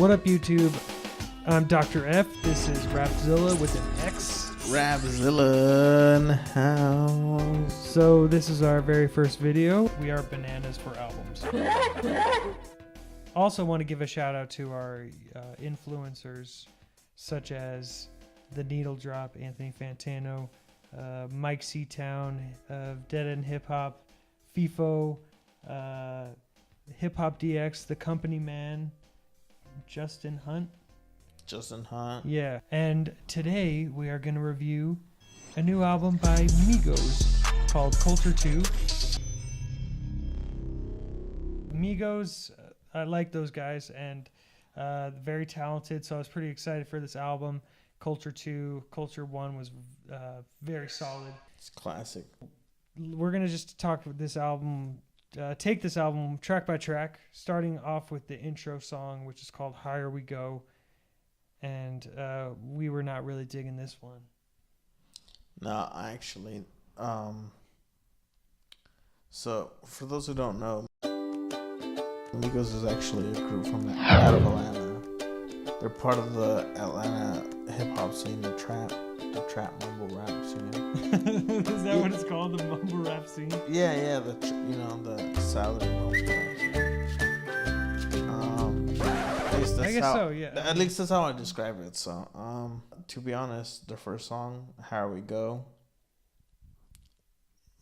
What up, YouTube? I'm Dr. F. This is Rapxilla with an X. Rapxilla in the house. So this is our very first video. We are Bananaz for Albumz. Also want to give a shout out to our influencers such as The Needle Drop, Anthony Fantano, Mike Seatown of Dead End Hip Hop, FIFO, Hip Hop DX, The Company Man, Justin Hunt. Yeah, and today we are going to review a new album by Migos called Culture 2. Migos, I like those guys, and very talented, so I was pretty excited for this album. Culture 2, Culture 1 was very solid. It's classic. We're going to just talk with this album, take this album track by track, starting off with the intro song, which is called Higher We Go. And we were not really digging this one. No, actually. So, for those who don't know, Migos is actually a group from out of Atlanta. They're part of the Atlanta hip-hop scene, the trap mumble rap scene. Is that what it's called, the mumble rap scene? Yeah, the Southern mumble rap scene. I guess so, yeah. At least that's how I describe it. So, to be honest, the first song, How We Go,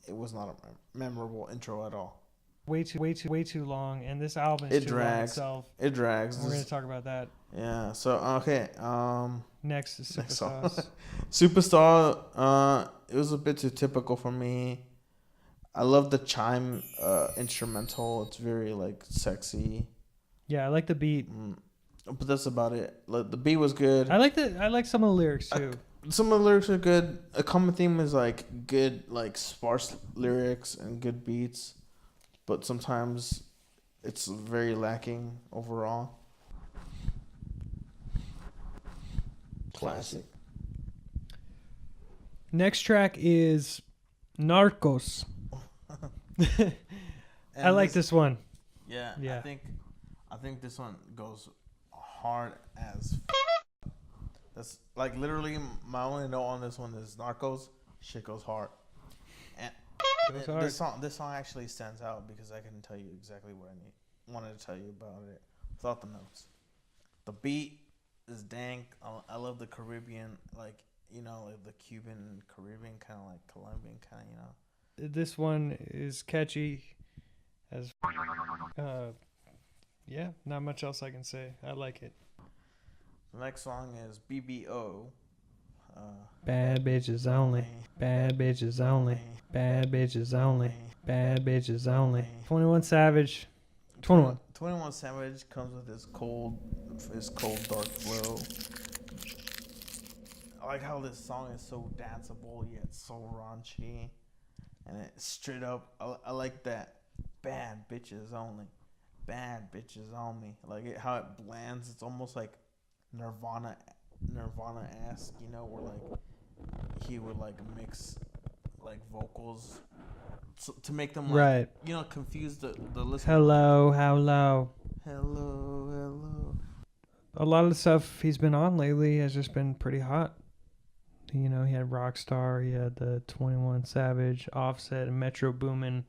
it was not a memorable intro at all. Way too long, and this album is too long itself. It drags. We're going to talk about that. Yeah. So okay. Next is Superstars. Superstar. It was a bit too typical for me. I love the chime instrumental. It's very like sexy. Yeah, I like the beat. But that's about it. Like, the beat was good. I like some of the lyrics too. Some of the lyrics are good. A common theme is like good, like sparse lyrics and good beats, but sometimes it's very lacking overall. Classic. Next track is Narcos. I like this one. Yeah. I think this one goes hard as that's like literally my only note on this one is Narcos. Shit goes hard. And this song actually stands out because I can tell you exactly what I wanted to tell you about it without the notes. The beat is dank. I love the Caribbean, like the Cuban Caribbean kind of like Colombian kind of This one is catchy as yeah, not much else I can say. I like it. The next song is BBO. Bad bitches only. Bad bitches only. Bad bitches only. Bad bitches only. 21 Savage. 21 Savage comes with his cold dark flow. I like how this song is so danceable yet so raunchy, and it's straight up. I like that. Bad bitches only. Bad bitches on me. Like how it blends. It's almost like Nirvana-esque, where like he would like mix like vocals to make them like, right. Confuse the listener. Hello. A lot of the stuff he's been on lately has just been pretty hot. He had Rockstar, he had the 21 Savage, Offset, and Metro Boomin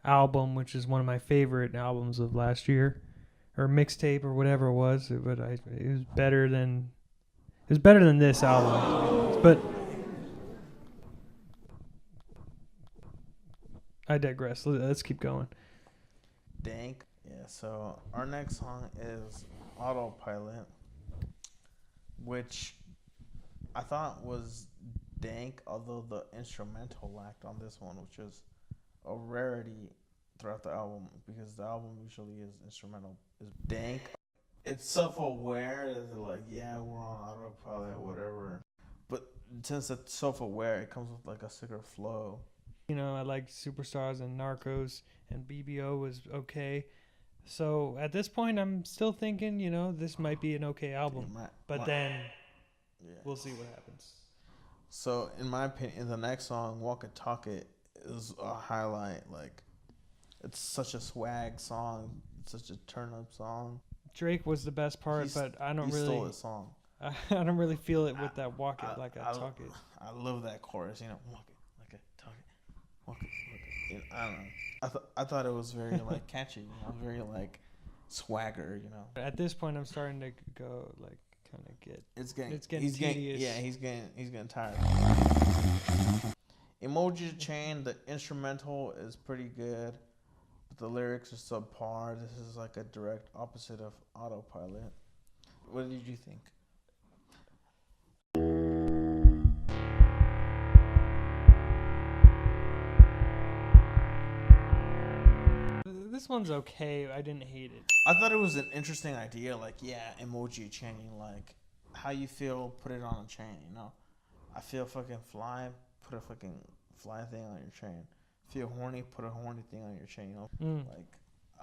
album, which is one of my favorite albums of last year, or mixtape or whatever it was. But it was better than this album. But I digress. Let's keep going. Dank. Yeah. So our next song is Autopilot, which I thought was dank, although the instrumental lacked on this one, which is a rarity throughout the album because the album usually is instrumental. Is dank. It's self-aware. It's like, yeah, we're on autopilot, whatever. But since it's self-aware, it comes with like a sicker flow. I like Superstars and Narcos, and BBO was okay. So at this point, I'm still thinking, this might be an okay album. Then we'll see what happens. So in my opinion, the next song, Walk It Talk It, is a highlight. Like, it's such a swag song. It's such a turn up song. Drake was the best part, but I don't he really. stole the song. I don't really feel it with that walk it like I talk it. I love that chorus. You know, walk it like I talk it, walk it. You know, I don't know. I thought it was very like catchy. You know, very like swagger. You know. At this point, I'm starting to go like kind of get. It's getting tedious. He's getting tired. Emoji Chain, the instrumental is pretty good, but the lyrics are subpar. This is like a direct opposite of Autopilot. What did you think? This one's okay. I didn't hate it. I thought it was an interesting idea. Like, yeah, emoji chaining. Like, how you feel, put it on a chain. You know, I feel fucking fly. Put a fucking fly thing on your chain. Feel horny. Put a horny thing on your chain. You know,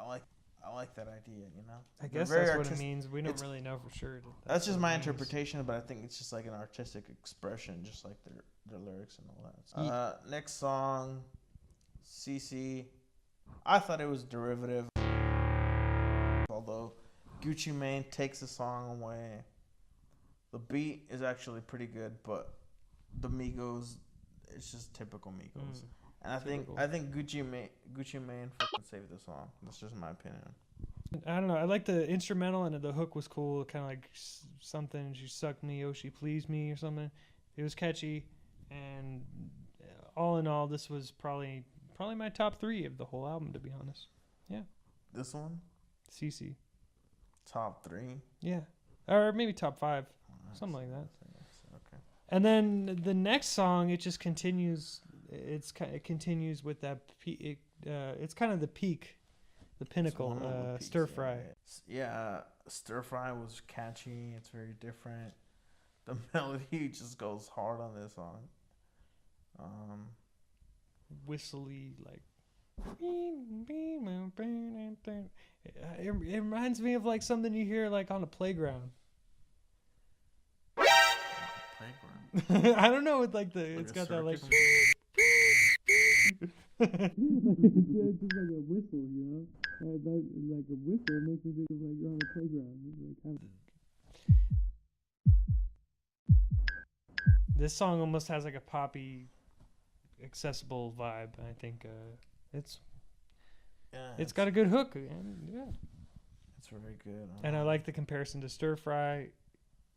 like I like that idea. You know, I guess that's what it means. We don't really know for sure. That's just my interpretation, but I think it's just like an artistic expression, just like their lyrics and all that. Next song, CC. I thought it was derivative, although Gucci Mane takes the song away. The beat is actually pretty good, but the Migos, it's just typical Migos. And I think Gucci Mane fucking saved the song. That's just my opinion. I don't know. I like the instrumental and the hook was cool. Kind of like something, she sucked me, oh she pleased me or something. It was catchy, and all in all, this was probably my top 3 of the whole album, to be honest. Yeah. This one? CC. Top 3? Yeah. Or maybe top 5. Something like that. Okay. And then the next song, it just continues. It continues with that. It's kind of the peak, the pinnacle. Stir Fry. Yeah, Stir Fry was catchy. It's very different. The melody just goes hard on this song. Whistly, like it reminds me of like something you hear like on a playground. I don't know, it's like it's got that like it's just like a whistle, you know? Like a whistle makes me think of like you're on a playground. This song almost has like a poppy, accessible vibe. I think it's got a good hook. And yeah, it's very good. And I like the comparison to Stir Fry.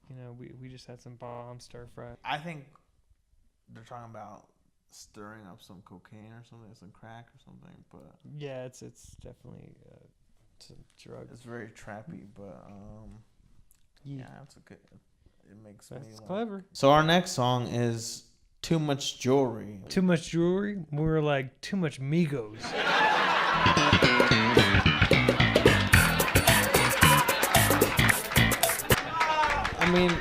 You know, we just had some bomb Stir Fry. I think they're talking about stirring up some cocaine or something, some crack or something. But yeah, it's definitely some drug. It's very trappy, but yeah, it's a good. It makes me. It's clever. So our next song is Too Much Jewelry. Too Much Jewelry? We were like, too much Migos. I mean,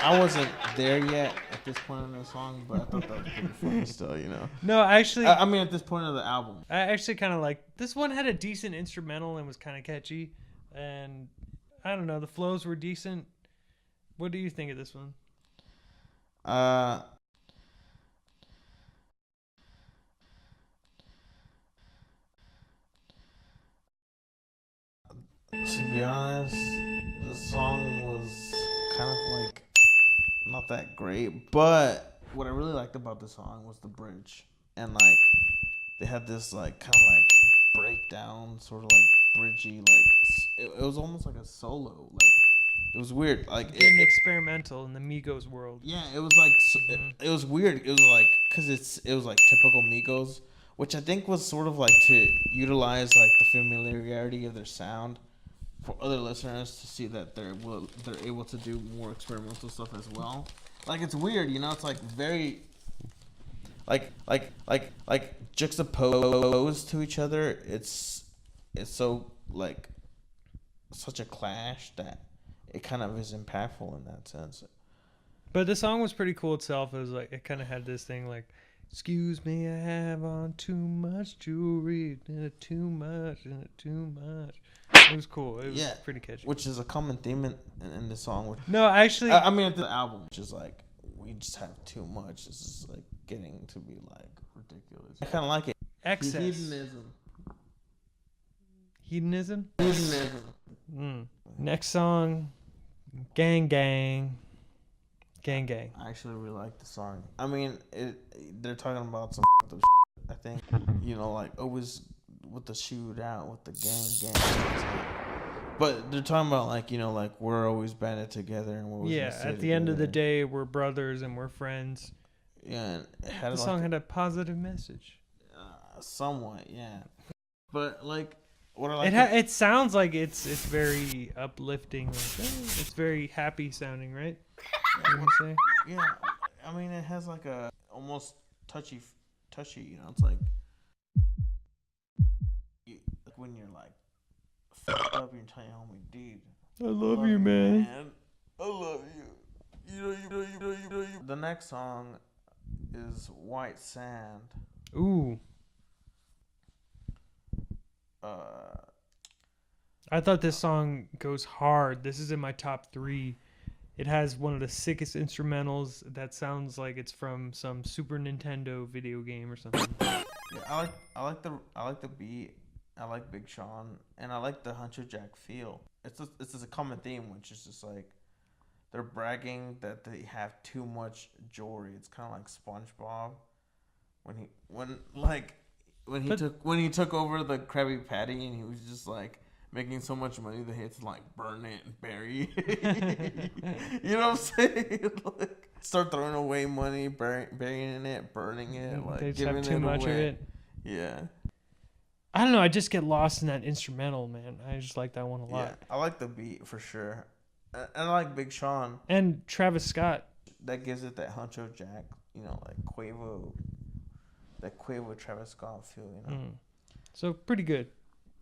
I wasn't there yet at this point in the song, but I thought that was pretty funny still, you know. No, actually... I mean, at this point of the album. I actually kind of like... This one had a decent instrumental and was kind of catchy. And, I don't know, the flows were decent. What do you think of this one? To be honest, the song was kind of like not that great, but what I really liked about the song was the bridge, and like they had this like kind of like breakdown, sort of like bridgy, like it was almost like a solo, like it was weird, like getting experimental in the Migos world. Yeah, it was like it was weird. It was like because it was like typical Migos, which I think was sort of like to utilize like the familiarity of their sound for other listeners to see that they're able to do more experimental stuff as well. Like it's weird, you know. It's like very like juxtaposed to each other. It's so like such a clash that it kind of is impactful in that sense. But the song was pretty cool itself. It was like it kind of had this thing like, "Excuse me, I have on too much jewelry, too much, too much." It was cool. It was pretty catchy. Which is a common theme in the song. No, actually, I mean the album, which is like we just have too much. This is like getting to be like ridiculous. I kind of like it. Excess. Hedonism. Hedonism. Hedonism. Next song, Gang Gang. Gang Gang. I actually really like the song. I mean, they're talking about some shit, I think. You know, like always with the shootout, with the gang. But they're talking about like, you know, like we're always banded together and we're always Yeah, at the end of the day, we're brothers and we're friends. Yeah, and it had the song had a positive message. Somewhat, yeah. But like, what I like, it sounds like it's very uplifting. Like, it's very happy sounding, right? What do you say? Yeah, I mean, it has like a almost touchy. You know, it's like when you're like fucked up, you're telling your homie, dude, I love you, man. I love you. You. The next song is White Sand. Ooh. I thought this song goes hard. This is in my top 3. It has one of the sickest instrumentals that sounds like it's from some Super Nintendo video game or something. Yeah, I like the beat. I like Big Sean, and I like the Huncho Jack feel. It's a common theme, which is just like they're bragging that they have too much jewelry. It's kind of like SpongeBob when he took over the Krabby Patty, and he was just like making so much money that he had to like burn it and bury it. You know what I'm saying? Like, start throwing away money, burying it, burning it, like they just giving have too much away. of it. Yeah. I don't know. I just get lost in that instrumental, man. I just like that one a lot. Yeah, I like the beat for sure. And I like Big Sean. And Travis Scott. That gives it that Huncho Jack, you know, like Quavo Travis Scott feel, you know. So pretty good.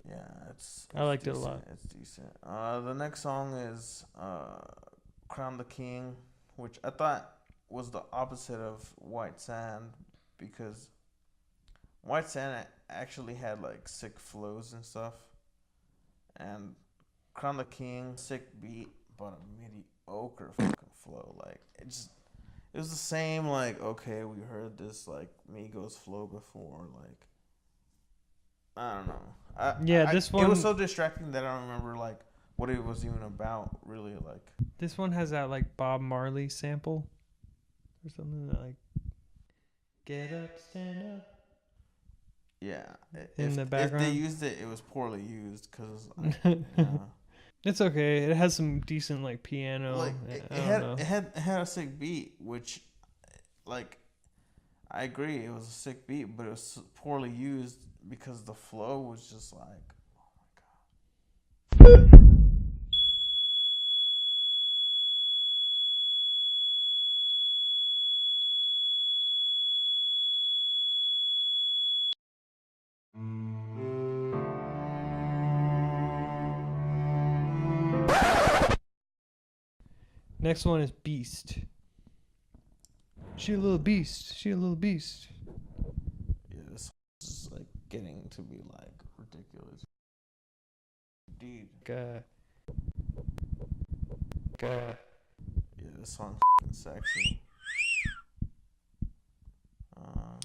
Yeah, it's I liked decent. it a lot. It's decent. The next song is Crown the King, which I thought was the opposite of White Sand, because White Sand actually had like sick flows and stuff, and Crown the King, sick beat, but a mediocre fucking flow. Like it was the same. Like, okay, we heard this like Migos flow before. Like, I don't know. This one. It was so distracting that I don't remember like what it was even about. Really, like. This one has that like Bob Marley sample, or something that like. Get up, stand up. Yeah, in the background. If they used it, it was poorly used because. It's okay. It has some decent like piano. Like it had a sick beat, which, like, I agree, it was a sick beat, but it was poorly used because the flow was just like, oh my god. Next one is Beast. She a little beast. She a little beast. Yeah, this is like getting to be like ridiculous. Dude. Yeah, this song's sexy.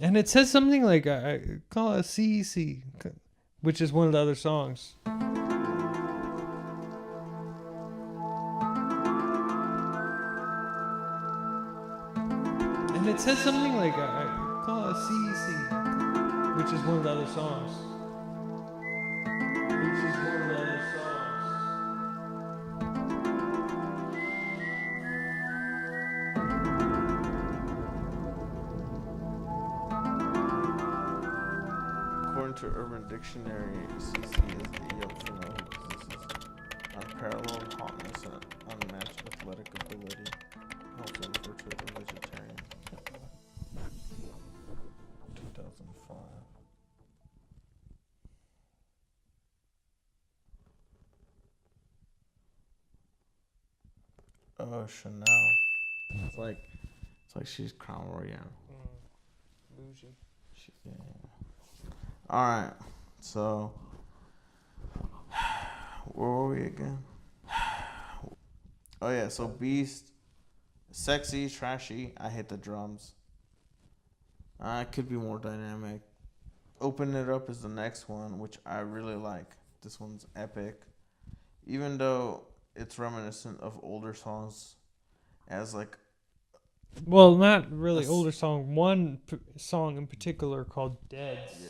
And it says something like I call it a CEC, which is one of the other songs. And it says something like I call it a CEC, which is one of the other songs. According to Urban Dictionary, CC is the young female who possesses unparalleled hotness and unmatched athletic ability. Also referred to as a vegetarian. 2005. Oh, Chanel. It's like she's Crown Royale. Bougie. Yeah. All right, so where were we again? Oh yeah, so Beast, sexy, trashy. I hit the drums. It could be more dynamic. Open It Up is the next one, which I really like. This one's epic. Even though it's reminiscent of older songs, as like. Well, not really older song. One song in particular called Deads. Yeah.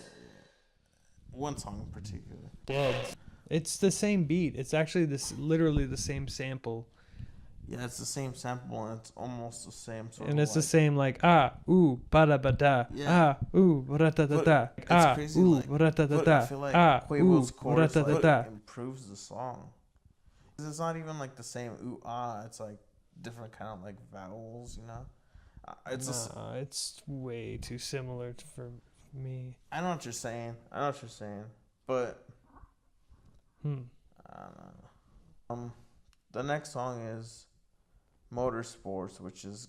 One song in particular. Deads. It's the same beat. It's actually literally the same sample. Yeah, it's the same sample and it's almost the same sort And of it's the same like ooh, ba ba da. Yeah. Ooh, ba da da da. It's crazy, Ooh, like, ba da da but da. I feel like Ooh, Quavo's chorus da da da. improves the song. It's not even like the same ooh it's like different kind of like vowels, you know. It's way too similar for me. I know what you're saying, but I don't know. The next song is Motorsports, which is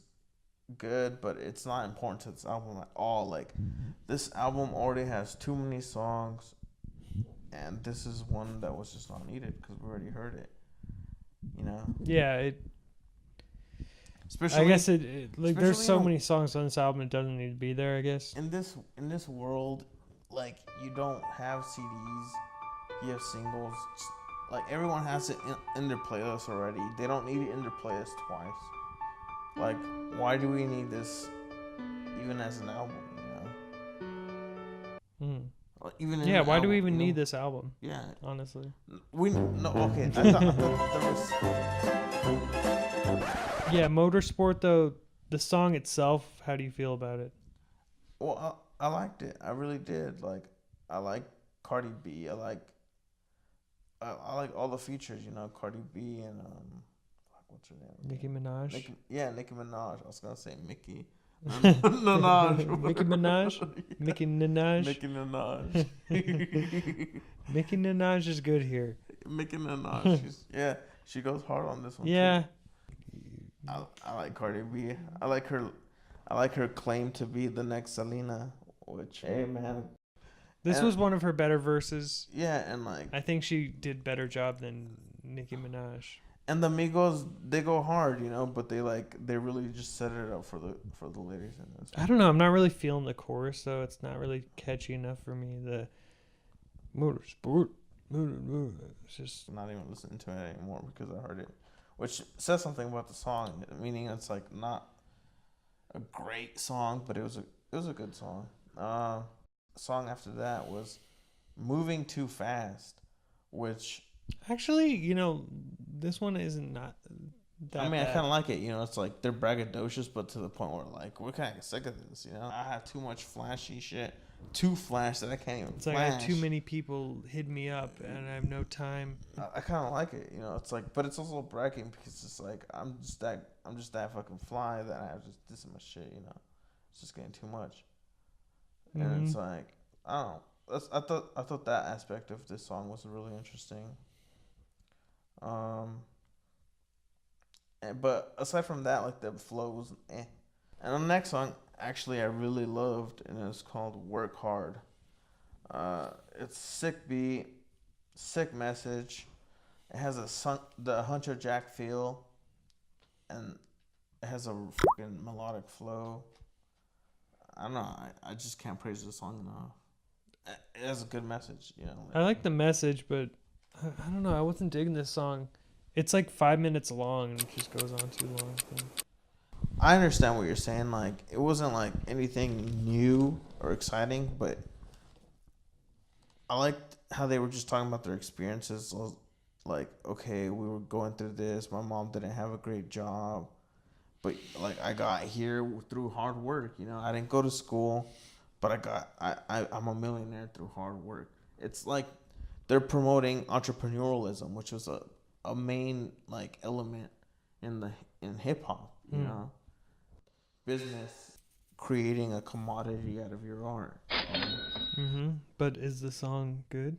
good, but it's not important to this album at all. Like, this album already has too many songs, and this is one that was just not needed because we already heard it. You know? Yeah, Especially, I guess like there's so in many songs on this album it doesn't need to be there, I guess. In this world, like, you don't have CDs, you have singles. Like, everyone has it in their playlist already. They don't need it in their playlist twice. Like, why do we need this even as an album, you know? Like, even yeah, why album, do we even need this album? Yeah. Honestly. Okay. I thought there was... Yeah, Motorsport, though, the song itself, how do you feel about it? Well, I liked it. I really did. Like, I like Cardi B. I like all the features, you know, Cardi B and what's her name? Nicki Minaj. Nicki Minaj. I was gonna say Mickey. Minaj. Nicki Minaj. Nicki Minaj. Nicki Minaj. Nicki Minaj is good here. Nicki Minaj. She goes hard on this one. Yeah. Too. I like Cardi B. I like her claim to be the next Selena. Which, hey man. This was one of her better verses. Yeah, and like, I think she did better job than Nicki Minaj. And the Migos, they go hard, you know, but they really just set it up for the ladies. I don't know. I'm not really feeling the chorus though. It's not really catchy enough for me. The Motorsport, it's just I'm not even listening to it anymore because I heard it, which says something about the song, meaning it's like not a great song, but it was a good song. Song after that was Moving Too Fast, which actually, you know, this one isn't not that I bad. kind of like it, you know. It's like they're braggadocious, but to the point where like we're kind of sick of this, you know. I have too much flashy shit, too flash that I can't even. It's like I have too many people hit me up and I have no time. I kind of like it, you know. It's like, but it's also bragging because it's like I'm just that fucking fly that I have just this much shit, you know. It's just getting too much. And it's like, I don't know. I thought that aspect of this song was really interesting. But aside from that, like, the flow was eh. And the next song, actually, I really loved, and it's called Work Hard. It's sick beat, sick message. It has the Hunter Jack feel, and it has a freaking melodic flow. I don't know. I just can't praise this song enough. It has a good message, you know. I like the message, but I don't know. I wasn't digging this song. It's like 5 minutes long, and it just goes on too long. I understand what you're saying. Like, it wasn't like anything new or exciting, but I liked how they were just talking about their experiences. Like, okay, we were going through this. My mom didn't have a great job. But like, I got here through hard work, you know. I didn't go to school, but I'm a millionaire through hard work. It's like they're promoting entrepreneurialism, which was a main like element in hip hop, you know. Business, creating a commodity out of your art. But is the song good?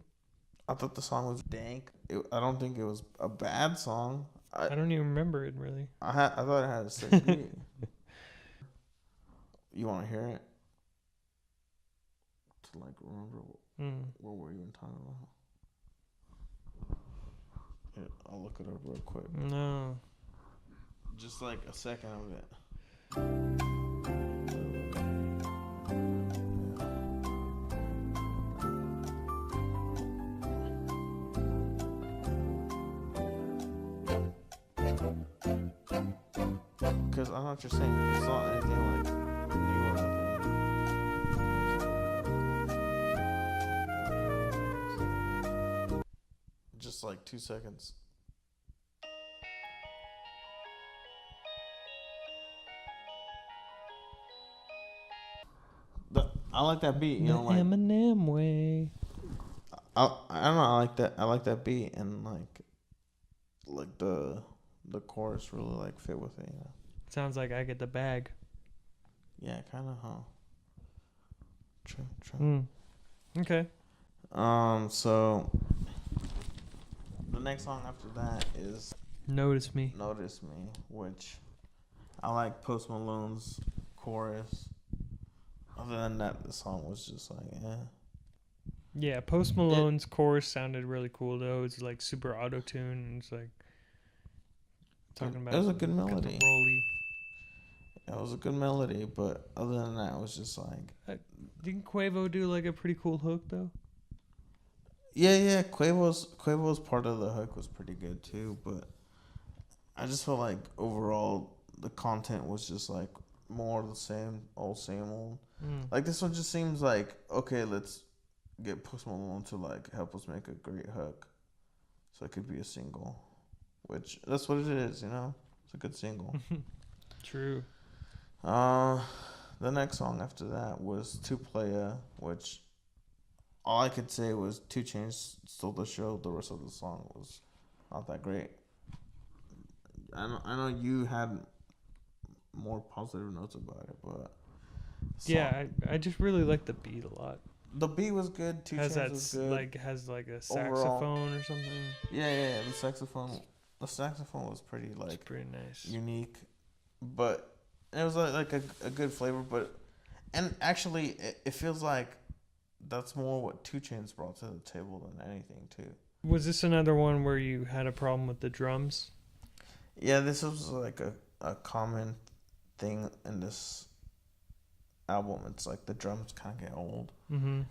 I thought the song was dank. I don't think it was a bad song. I don't even remember it really. I thought it had a sick beat. You want to hear it? To like remember what we're even talking about. Here, I'll look it up real quick. No. Just like a second of it. because I know what you're saying. It's not anything like new or nothing. Just like 2 seconds. I like that beat, you know, like Eminem way. I don't know, I like that beat, and like the chorus really like fit with it, you know. Sounds like I get the bag. Yeah, kind of, huh? True. Okay. So the next song after that is Notice Me, which I like Post Malone's chorus. Other than that, the song was just like, Yeah, Post Malone's chorus sounded really cool though. It's like super auto-tune, and it's like talking about. It was a good melody. Rolly. It was a good melody, but other than that, it was just like. Didn't Quavo do like a pretty cool hook though? Yeah. Quavo's part of the hook was pretty good too, but I just felt like overall the content was just like more of the same old. Like this one just seems like, okay, let's get Post Malone to like help us make a great hook, so it could be a single, which that's what it is, you know. It's a good single. True. The next song after that was Two Playa, which all I could say was 2 Chainz stole the show. The rest of the song was not that great. I know you had more positive notes about it, but yeah, I just really like the beat a lot. The beat was good. 2 Chainz was good. Has like a saxophone overall, or something. Yeah. The saxophone was pretty like it's pretty nice, unique, but it was like a good flavor. And actually, it feels like that's more what 2 Chainz brought to the table than anything too. Was this another one where you had a problem with the drums? Yeah, this was like a common thing in this album. It's like the drums kind of get old,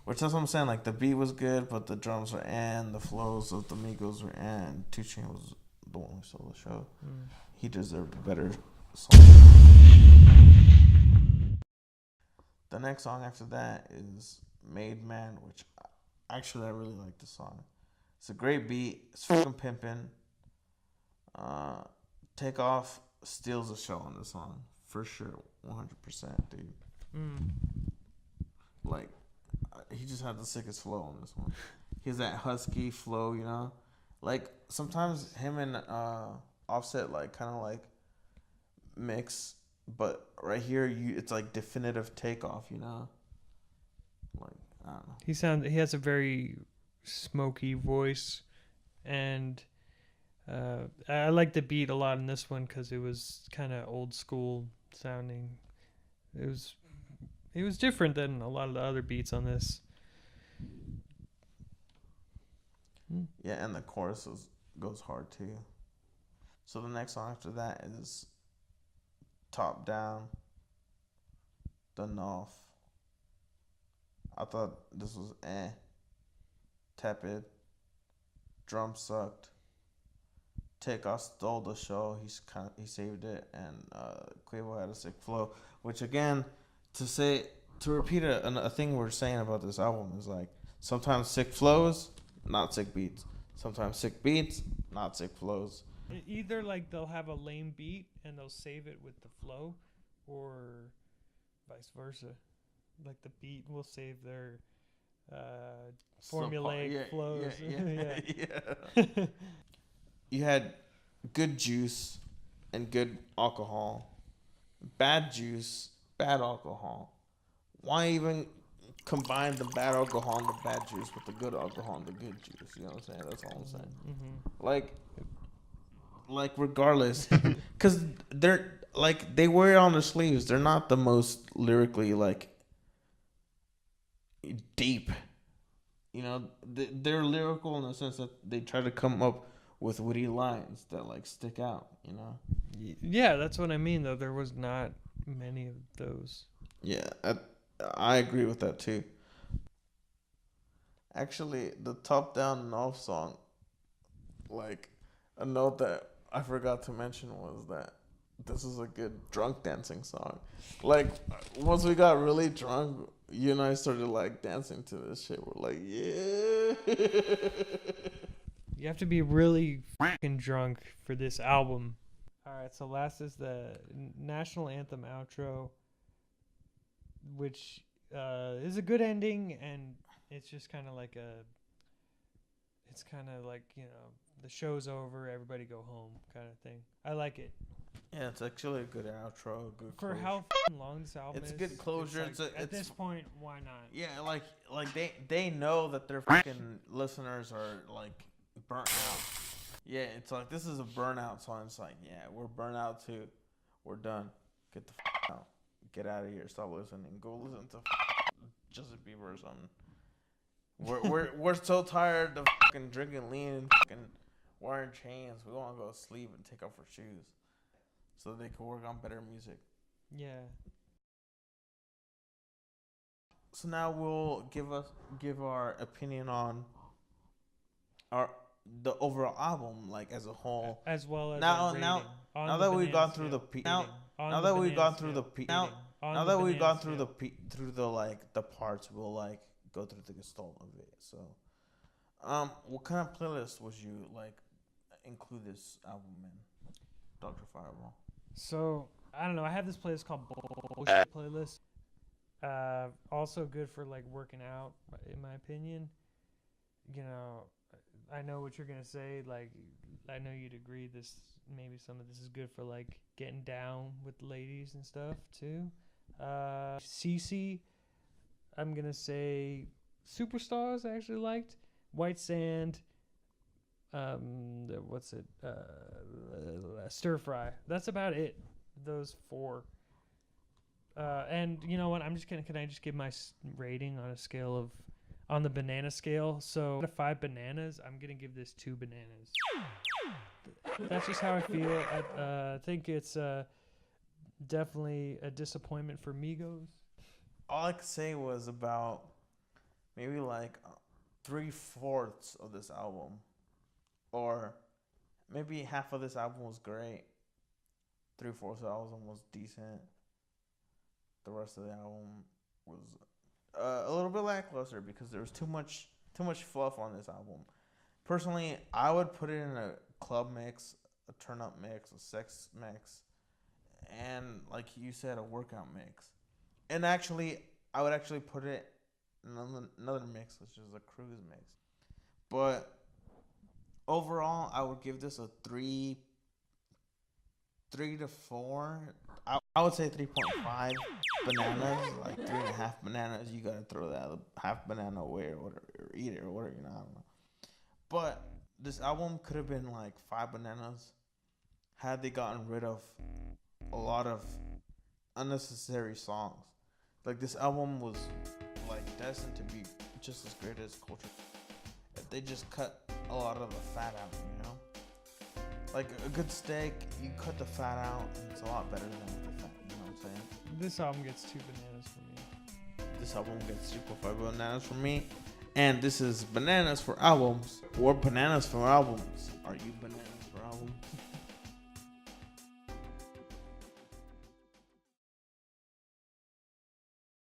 which that's what I'm saying. Like the beat was good, but the drums were the flows of the Migos were 2 Chainz was the one who stole the show. He deserved a better song. The next song after that is Made Man, which actually I really like the song. It's a great beat. It's fucking pimping. Takeoff steals the show on this song for sure, 100%, dude. Like he just had the sickest flow on this one. He has that husky flow, you know. Like sometimes him and Offset like kind of like mix, but right here it's like definitive Takeoff, you know. Like I don't know. He has a very smoky voice, and I like the beat a lot in this one because it was kind of old school sounding. It was different than a lot of the other beats on this. Yeah, and the chorus goes hard too. So the next song after that is Top Down, Done Off. I thought this was tepid. Drum sucked. Takeoff stole the show. He saved it, and Quavo had a sick flow. Which again, to repeat a thing we're saying about this album is like sometimes sick flows, not sick beats. Sometimes sick beats, not sick flows. Either like they'll have a lame beat and they'll save it with the flow, or vice versa. Like the beat will save their formulaic flows. Yeah. You had good juice and good alcohol. Bad juice, bad alcohol. Why even combine the bad alcohol and the bad juice with the good alcohol and the good juice? You know what I'm saying? That's all I'm saying. Like regardless, because they're like they wear it on their sleeves. They're not the most lyrically like deep. You know, they're lyrical in the sense that they try to come up with witty lines that like stick out. You know. Yeah, that's what I mean. Though there was not many of those. Yeah, I agree with that too. Actually, the Top Down and Off song, like a note that I forgot to mention was that this is a good drunk dancing song. Like, once we got really drunk, you and I started, like, dancing to this shit. We're like, yeah. You have to be really fucking drunk for this album. All right, so last is the national anthem outro, which is a good ending, and it's just kind of like it's kind of like, you know, the show's over, everybody go home kind of thing. I like it. Yeah, it's actually a good outro. Good For closure. how long this album is. It's a good closure. It's like, at this point, why not? Yeah, like they know that their fucking listeners are, like, burnt out. Yeah, it's like, this is a burnout song. It's like, yeah, we're burnt out too. We're done. Get the out. Get out of here. Stop listening. Go listen to Justin Bieber or something. We're so tired of fucking drinking lean and fucking wearing chains. We want to go to sleep and take off our shoes so they can work on better music. Yeah. So now we'll give our opinion on the overall album, like, as a whole, as well as now that we've gone through the like the parts, we'll, like, go through the gestalt of it. So what kind of playlist would you, like, include this album in, Dr. Fireball? So I don't know, I have this playlist called Bullshit Playlist. Also good for, like, working out, in my opinion. You know, I know what you're gonna say. Like, I know you'd agree. Maybe some of this is good for, like, getting down with ladies and stuff too. CC, I'm gonna say Superstars. I actually liked White Sand. Stir Fry. That's about it. Those 4. And you know what? Can I just give my rating on a scale of, on the banana scale? So out of 5 bananas, I'm gonna give this 2 bananas. That's just how I feel. I think it's definitely a disappointment for Migos. All I could say was about maybe, like, 3/4 of this album, or maybe half of this album was great. 3/4 of the album was decent. The rest of the album was a little bit lackluster because there was too much fluff on this album. Personally, I would put it in a club mix, a turn up mix, a sex mix, and, like you said, a workout mix. And actually, I would actually put it in another mix, which is a cruise mix. But overall, I would give this a 3 to 4. I would say 3.5 bananas, like 3.5 bananas. You gotta throw that half banana away or whatever, or eat it or whatever, you know, I don't know. But this album could have been like 5 bananas had they gotten rid of a lot of unnecessary songs. Like, this album was, like, destined to be just as great as Culture. If they just cut a lot of the fat out, you know? Like, a good steak, you cut the fat out, and it's a lot better than the fat, you know what I'm saying? This album gets 2 bananas for me. This album gets 2.5 bananas from me. And this is Bananas for Albums, or Bananas for Albums. Are you Bananas for Albums?